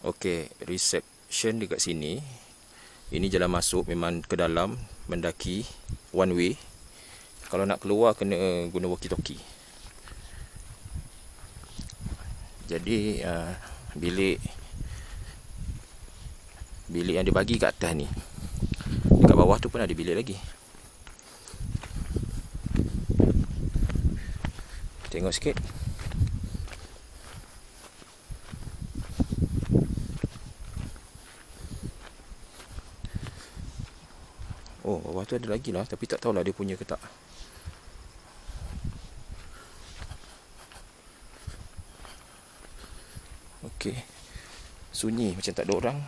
Okey, reception dekat sini. Ini jalan masuk, memang ke dalam mendaki one way. Kalau nak keluar kena guna walkie-talkie. Jadi bilik yang dibagi kat atas ni. Dekat bawah tu pun ada bilik lagi. Tengok sikit. Oh, bawah tu ada lagi lah, tapi tak tahulah dia punya ke tak. Okey. Sunyi macam tak ada orang.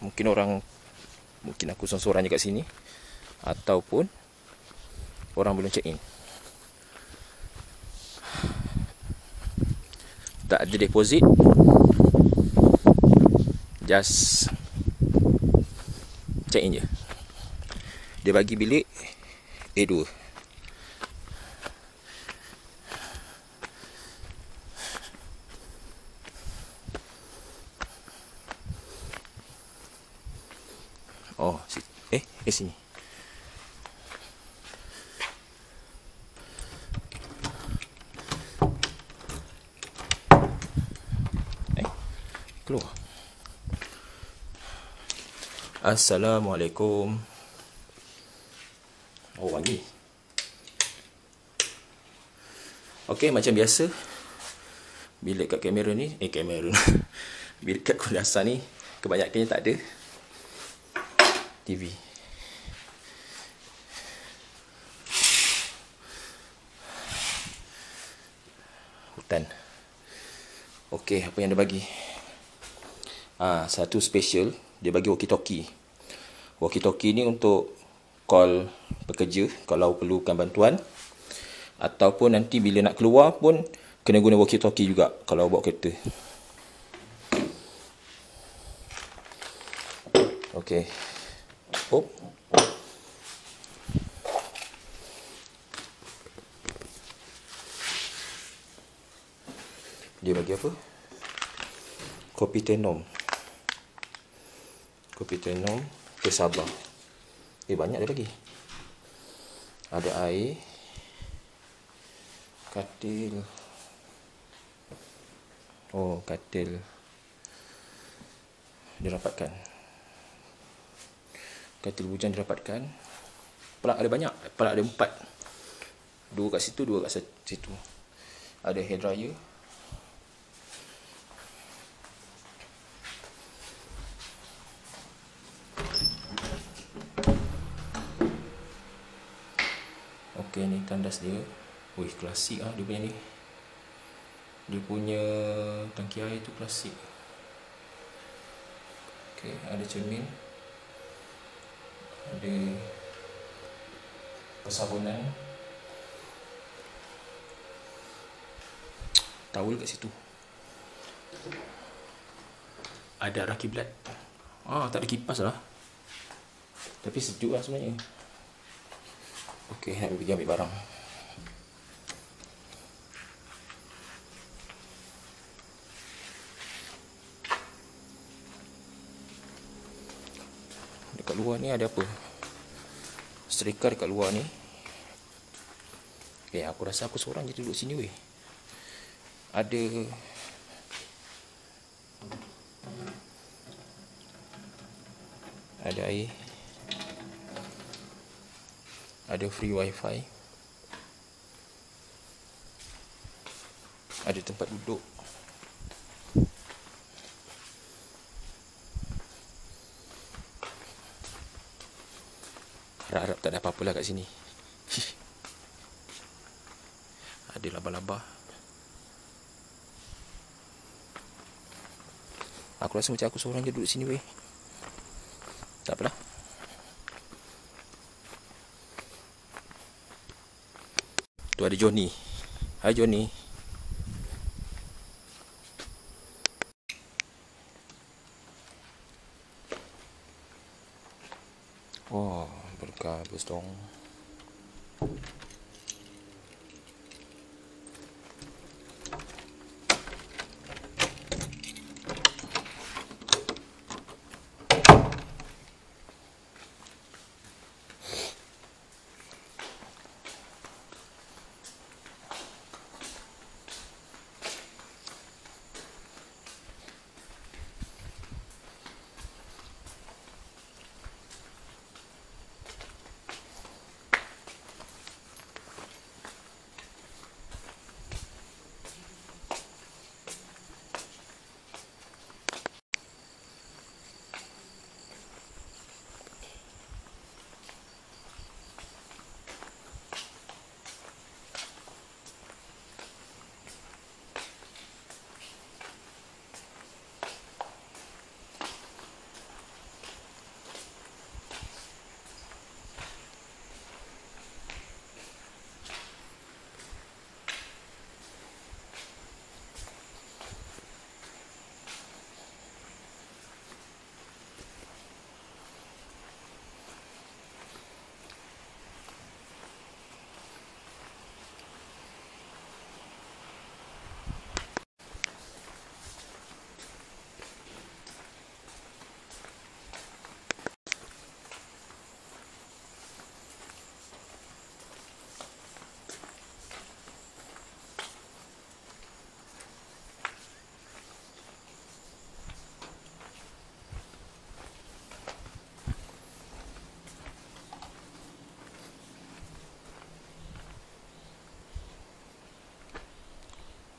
Mungkin aku seorang-seorang je kat sini, ataupun orang belum check in. Tak ada deposit. Just check in je. Dia bagi bilik A2. Oh, sini. Keluar. Assalamualaikum. Oh, wangi. Okey, macam biasa. Bilik kat kamera ni, bilik kat kuliasan ni kebanyakannya tak ada TV. Hutan. Okey, apa yang dia bagi? Satu special, dia bagi walkie-talkie. Walkie-talkie ni untuk call pekerja kalau perlukan bantuan, ataupun nanti bila nak keluar pun kena guna walkie-talkie juga kalau bawa kereta. Okey. Oh. Dia bagi apa? Kopi Tenom ke Sabah. Banyak dia bagi. Ada air, katil. Oh, katil dirapatkan. Katil bujang dirapatkan. Pelak ada banyak. Pelak ada 4. 2 kat situ, 2 kat situ. Ada hair dryer. Okey, ni tandas dia. Wih, klasik dia punya ni. Dia punya tangki air tu klasik. Okey, ada cermin. Ada persabunan. Towel kat situ. Ada arah kiblat. Tak ada kipas lah. Tapi sejuk lah sebenarnya. Okey, nak pergi ambil barang. Dekat luar ni ada apa? Setrika dekat luar ni. Aku rasa aku seorang je duduk sini weh. Ada air. Ada free wifi. Ada tempat duduk. Harap-harap tak ada apa-apa lah kat sini. Ada laba-laba. Aku rasa macam aku seorang je duduk sini weh. Tak apalah. Tu ada Johnny. Hai Johnny. Oh, berkabus dong.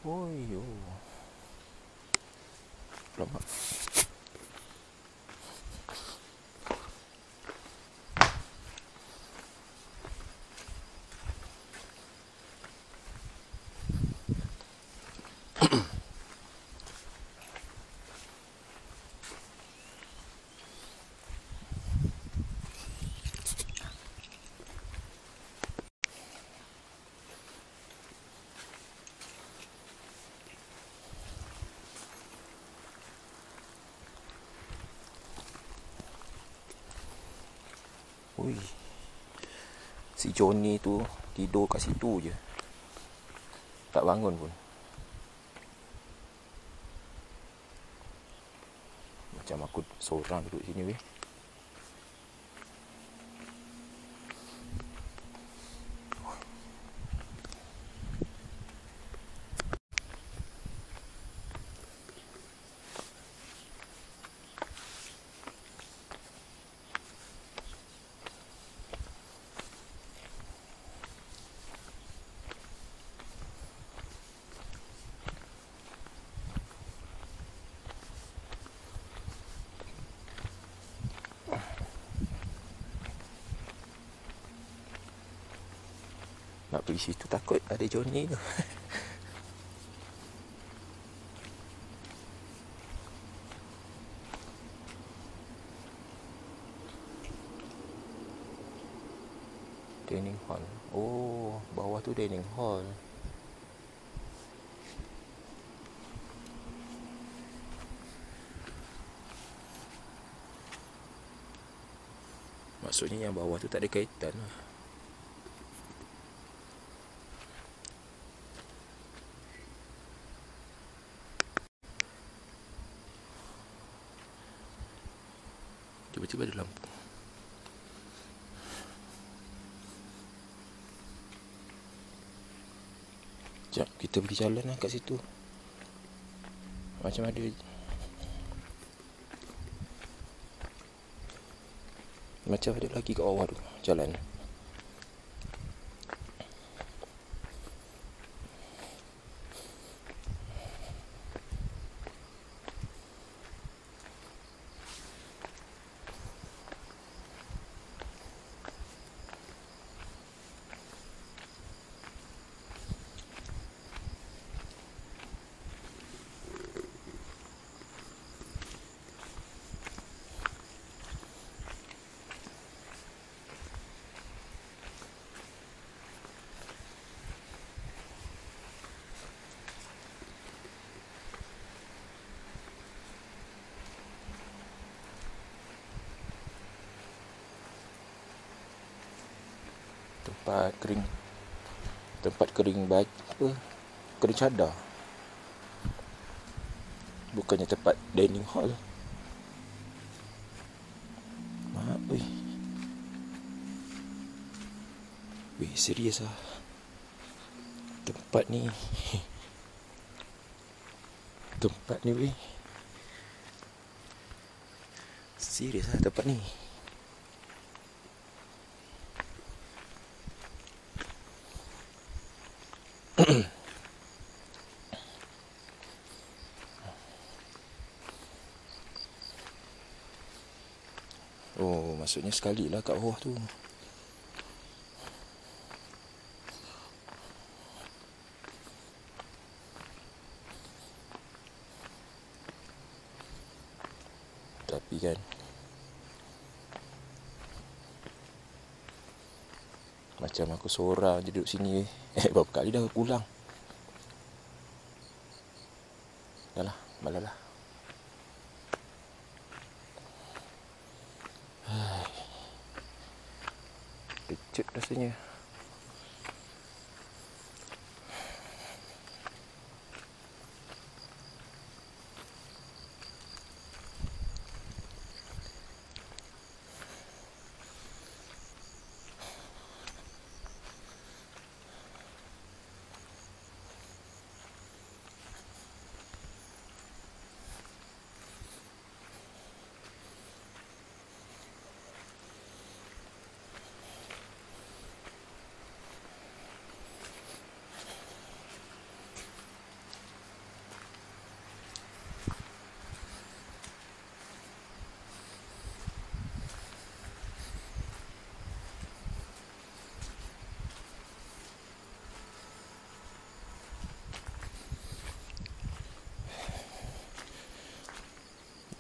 Oh, yo. Lama. Ui. Si Johnny tu tidur kat situ je. Tak bangun pun. Macam aku seorang duduk sini weh. Nak pergi situ takut ada Johnny tu. Dining hall. Oh, bawah tu dining hall. Maksudnya yang bawah tu tak ada kaitan lah. Tiba-tiba ada lampu. Sekejap, kita pergi jalan lah kat situ. Macam ada lagi kat bawah tu jalan. Tempat kering baju apa? Kering cadar. Bukannya tempat dining hall. Mak, weh. Weh, serius lah. Tempat ni. Tempat ni weh. Serius lah tempat ni. Oh, maksudnya sekali lah kat bawah tu. Tapi kan macam aku seorang je duduk sini. Berapa kali dah pulang. Dah lah, malah lah. Kecut rasanya.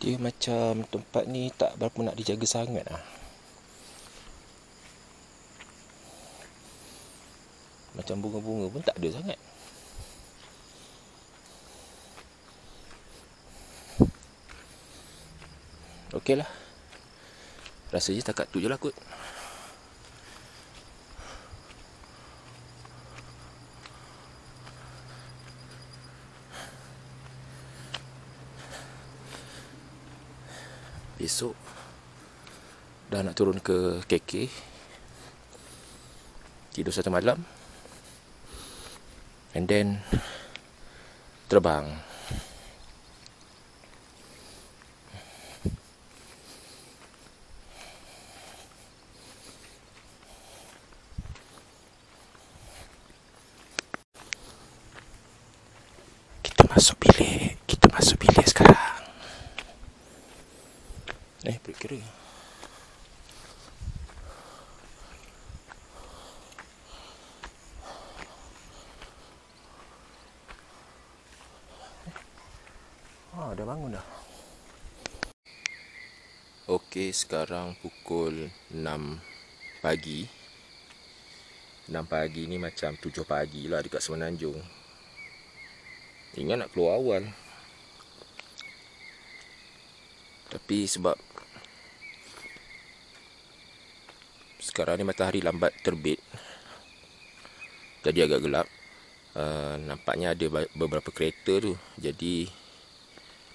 Dia macam tempat ni tak berapa nak dijaga sangat lah. Macam bunga-bunga pun tak ada sangat. Okey lah. Rasanya setakat tu je lah kot. Besok dah nak turun ke KK, tidur satu malam, and then terbang. Kita masuk bilik sekarang. Perkira dah bangun dah. Okey, sekarang pukul 6 pagi. 6 pagi ni macam 7 pagi lah dekat Semenanjung. Ingat nak keluar awal, tapi sebab sekarang ni matahari lambat terbit, jadi agak gelap. Nampaknya ada beberapa kereta tu, jadi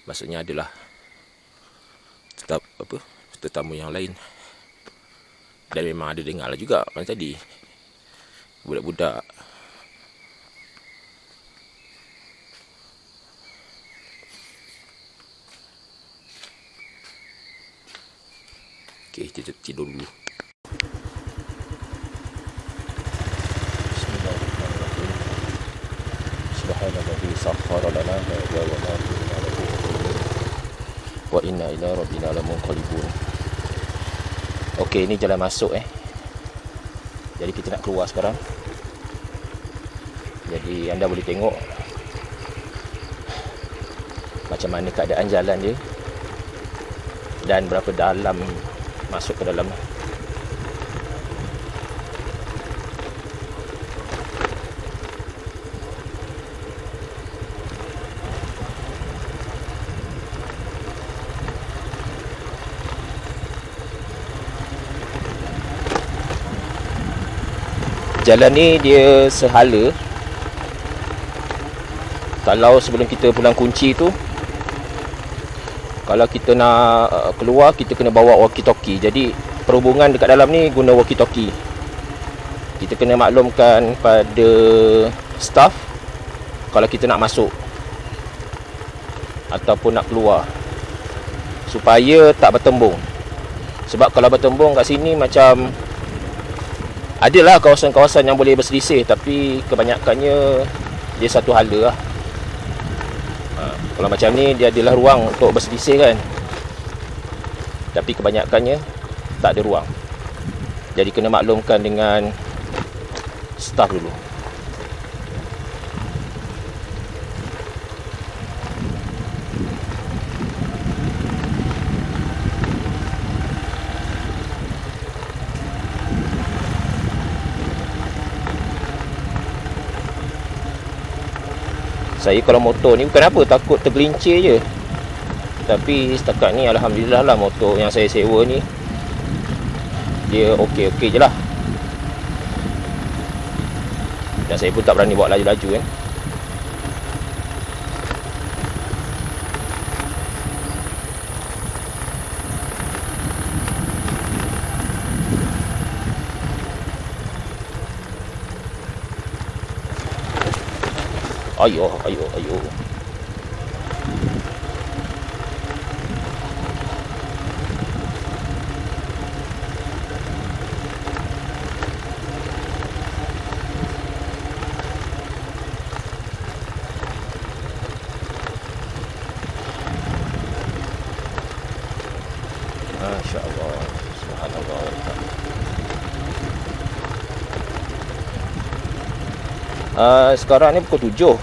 maksudnya adalah tetap tetamu yang lain. Dan memang ada dengar lah juga kan tadi budak-budak. Okey, kita tidur dulu. Bismillahirrahmanirrahim. Subhanalladzi sakhkhara lana hadza wa ma kunna lahu muqrinin wa inna ila rabbina lamunqalibun. Okey, ini jalan masuk Jadi kita nak keluar sekarang. Jadi anda boleh tengok macam mana keadaan jalan dia dan berapa dalam masuk ke dalam. Jalan ni dia sehala. Kalau sebelum kita pulang kunci tu, kalau kita nak keluar, kita kena bawa walkie-talkie. Jadi perhubungan dekat dalam ni guna walkie-talkie. Kita kena maklumkan pada staff kalau kita nak masuk ataupun nak keluar, supaya tak bertembung. Sebab kalau bertembung kat sini macam adalah kawasan-kawasan yang boleh berselisih, tapi kebanyakannya dia satu hala lah. Kalau macam ni dia adalah ruang untuk berselisih kan, tapi kebanyakannya tak ada ruang. Jadi kena maklumkan dengan staf dulu. Saya kalau motor ni bukan apa, takut tergelincir je. Tapi setakat ni alhamdulillah lah, motor yang saya sewa ni dia okey-okey je lah. Dan saya pun tak berani bawa laju-laju kan. Ayo. Masya Allah, subhanallah. Sekarang ni pukul 7.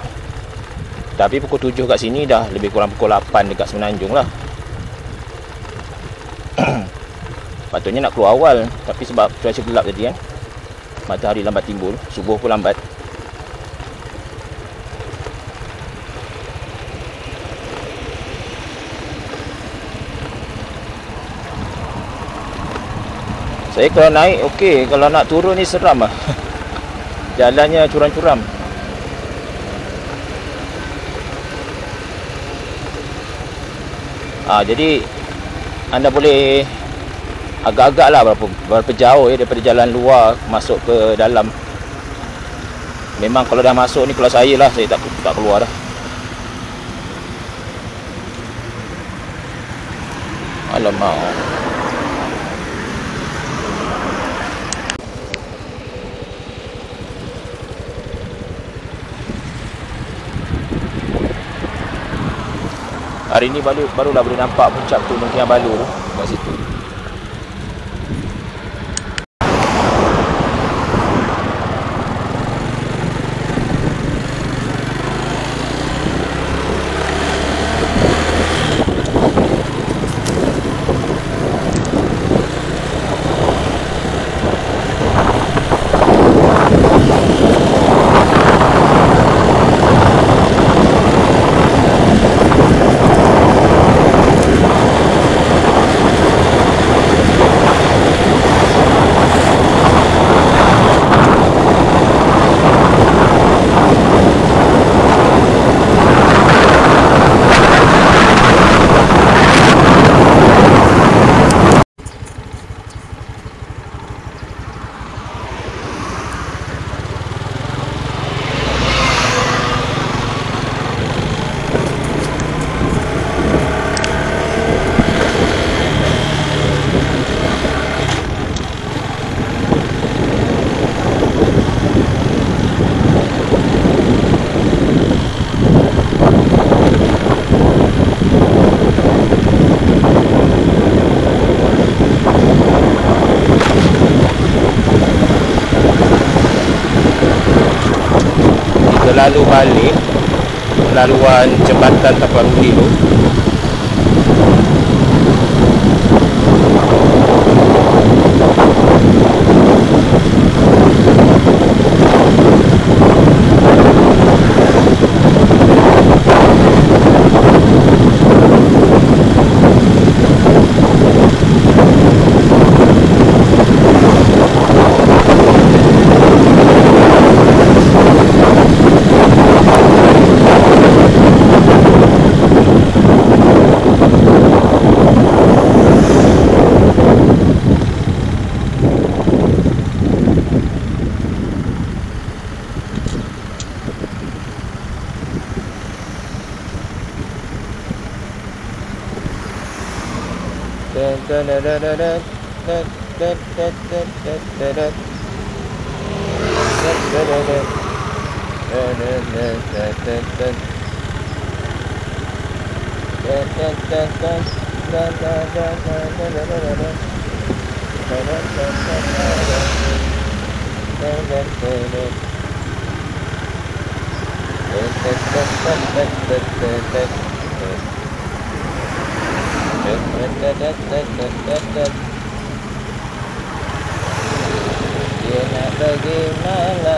Tapi pukul 7 kat sini dah lebih kurang pukul 8 dekat Semenanjung lah. Patutnya nak keluar awal, tapi sebab cuaca gelap tadi kan, matahari lambat timbul, subuh pun lambat. Saya kalau naik okey, kalau nak turun ni seram lah. Jalannya curam-curam. Jadi anda boleh agak-agak lah berapa jauh daripada jalan luar masuk ke dalam. Memang kalau dah masuk ni, kalau saya lah, saya tak keluar dah. Alamak. Hari ni barulah boleh nampak puncak Gunung Kinabalu tu kat situ. Lalu balik laluan jembatan Taparuli tu. Dia nak bagaimana?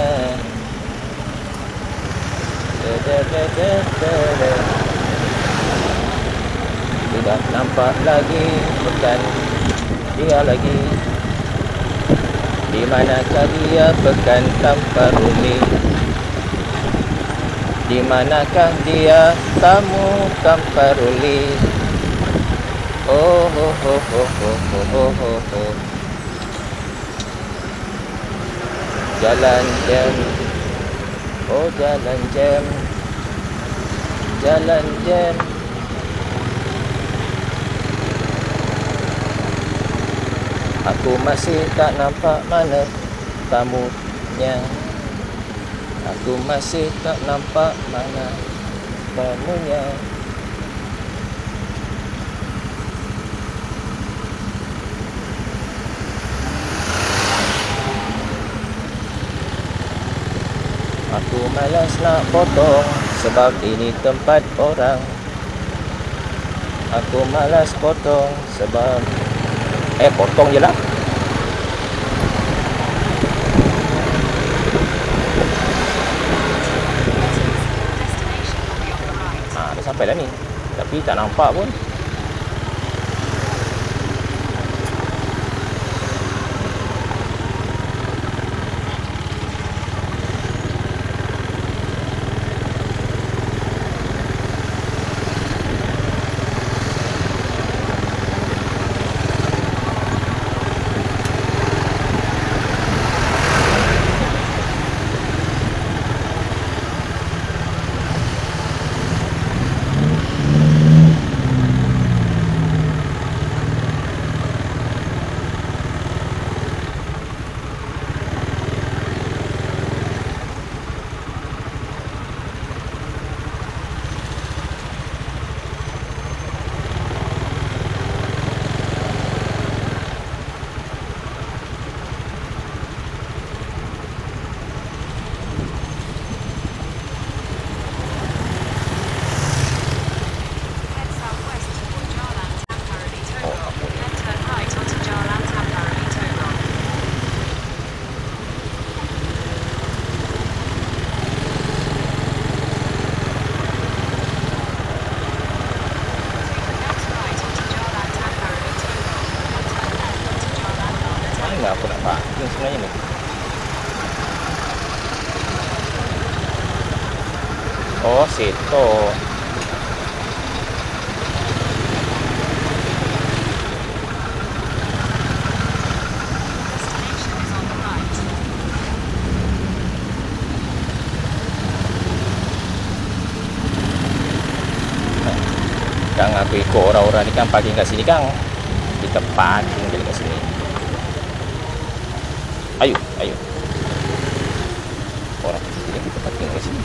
Tidak nampak lagi, bukan dia lagi. Di manakah dia pekan tanpa rumi? Di manakah dia tamu tanpa ruli? Oh ho ho ho ho ho ho ho ho. Jalan jam, oh jalan jam, jalan jam. Aku masih tak nampak mana tamunya. Aku masih tak nampak mana tamunya. Aku malas nak potong sebab ini tempat orang. Aku malas potong sebab Potong je lah. Dah sampai dah ni. Tapi tak nampak pun. Aku nak parking sebenarnya ni. Oh, situ. Kang, aku ikut orang-orang ni kan parking kat sini, Kang. Kita parking je kat sini. Ayo. Orang kecil kita parking kat sini.